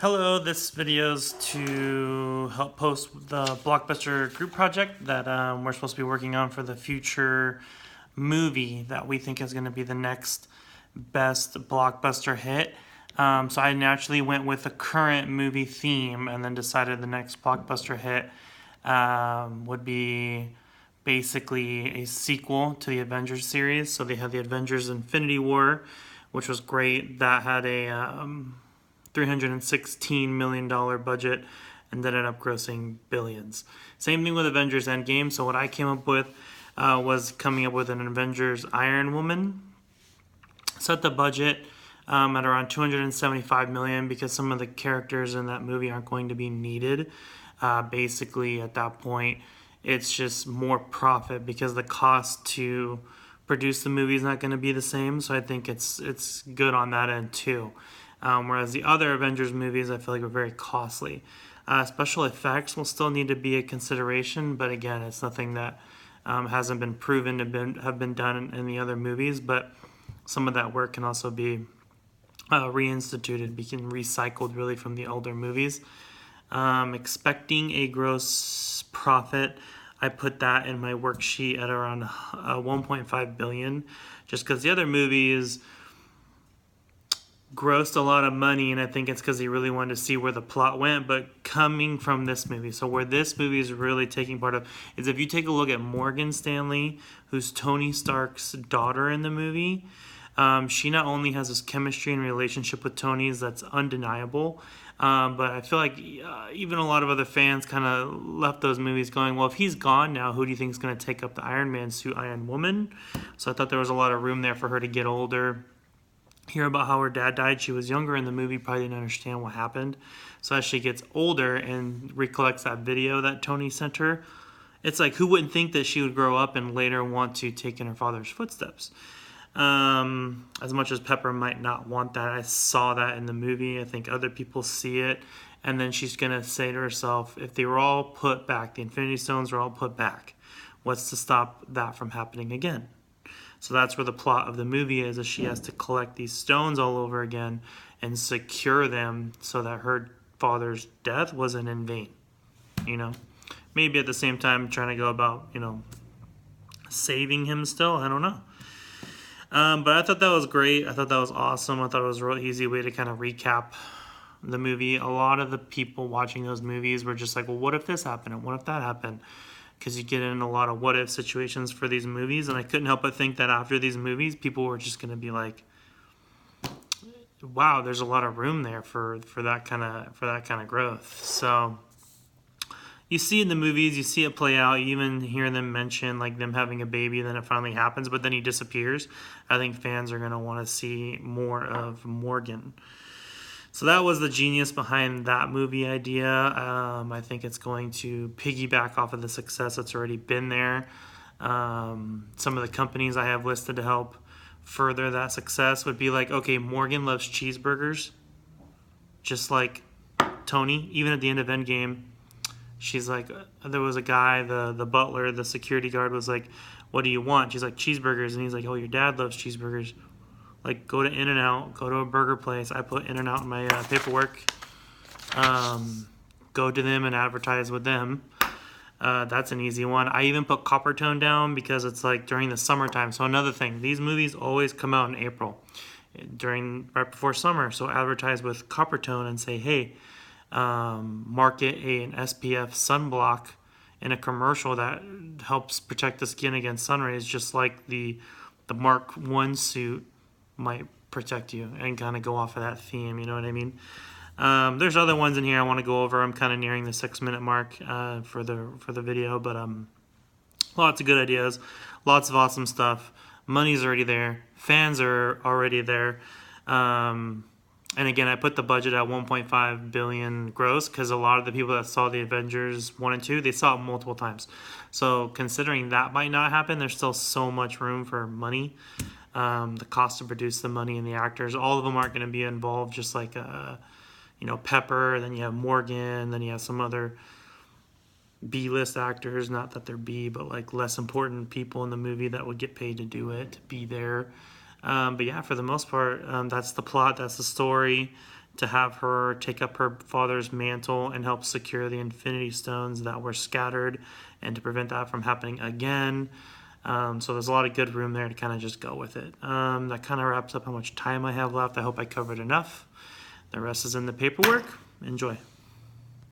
Hello, this video is to help post the Blockbuster group project that we're supposed to be working on for the future movie that we think is going to be the next best Blockbuster hit. So I naturally went with a current movie theme and then decided the next Blockbuster hit would be basically a sequel to the Avengers series. So they had the Avengers Infinity War, which was great. That had a $316 million budget and ended up grossing billions. Same thing with Avengers Endgame. So what I came up with was coming up with an Avengers Iron Woman. Set the budget at around $275 million because some of the characters in that movie aren't going to be needed. Basically, at that point, it's just more profit because the cost to produce the movie is not going to be the same. So I think it's good on that end too. Whereas the other Avengers movies, I feel like, are very costly. Special effects will still need to be a consideration, but again, it's nothing that hasn't been proven to have been done in the other movies. But some of that work can also be reinstituted, being recycled really from the older movies. Expecting a gross profit, I put that in my worksheet at around 1.5 billion, just because the other movies grossed a lot of money, and I think it's because he really wanted to see where the plot went. But coming from this movie, so where this movie is really taking part of is if you take a look at Morgan Stanley, who's Tony Stark's daughter in the movie. She not only has this chemistry and relationship with Tony's that's undeniable, but I feel like even a lot of other fans kind of left those movies going, well, if he's gone now, who do you think is going to take up the Iron Man suit, Iron Woman? So I thought there was a lot of room there for her to get older, hear about how her dad died. She was younger in the movie, probably didn't understand what happened. So as she gets older and recollects that video that Tony sent her, it's like, who wouldn't think that she would grow up and later want to take in her father's footsteps? As much as Pepper might not want that, I saw that in the movie. I think other people see it. And then she's going to say to herself, if they were all put back, the Infinity Stones were all put back, what's to stop that from happening again? So that's where the plot of the movie is she has to collect these stones all over again and secure them so that her father's death wasn't in vain. Maybe at the same time trying to go about, saving him still. I don't know. But I thought that was great. I thought that was awesome. I thought it was a real easy way to kind of recap the movie. A lot of the people watching those movies were just like, well, what if this happened? And what if that happened? Because you get in a lot of what if situations for these movies, and I couldn't help but think that after these movies, people were just going to be like, "Wow, there's a lot of room there for that kind of growth." So you see in the movies, you see it play out. You even hear them mention like them having a baby, then it finally happens, but then he disappears. I think fans are going to want to see more of Morgan. So that was the genius behind that movie idea. I think it's going to piggyback off of the success that's already been there. Some of the companies I have listed to help further that success would be like, okay, Morgan loves cheeseburgers, just like Tony. Even at the end of Endgame, she's like, there was a guy, the butler, the security guard was like, what do you want? She's like, cheeseburgers. And he's like, oh, your dad loves cheeseburgers. Like, go to In-N-Out, go to a burger place. I put In-N-Out in my paperwork. Go to them and advertise with them. That's an easy one. I even put Coppertone down because it's like during the summertime. So another thing, these movies always come out in April, right before summer. So advertise with Coppertone and say, hey, market an SPF sunblock in a commercial that helps protect the skin against sun rays, just like the Mark I suit might protect you, and kind of go off of that theme, you know what I mean? There's other ones in here I want to go over. I'm kind of nearing the 6-minute mark for the video, but lots of good ideas, lots of awesome stuff. Money's already there, fans are already there, and again, I put the budget at 1.5 billion gross because a lot of the people that saw the Avengers 1 and 2, they saw it multiple times. So considering that might not happen, there's still so much room for money. The cost to produce the money and the actors, all of them aren't going to be involved, just like Pepper, then you have Morgan, then you have some other B-list actors, not that they're B, but like less important people in the movie that would get paid to do it, to be there. But yeah, for the most part, that's the plot, that's the story. to have her take up her father's mantle and help secure the Infinity Stones that were scattered, and to prevent that from happening again. So there's a lot of good room there to kind of just go with it. That kind of wraps up how much time I have left. I hope I covered enough. The rest is in the paperwork. Enjoy.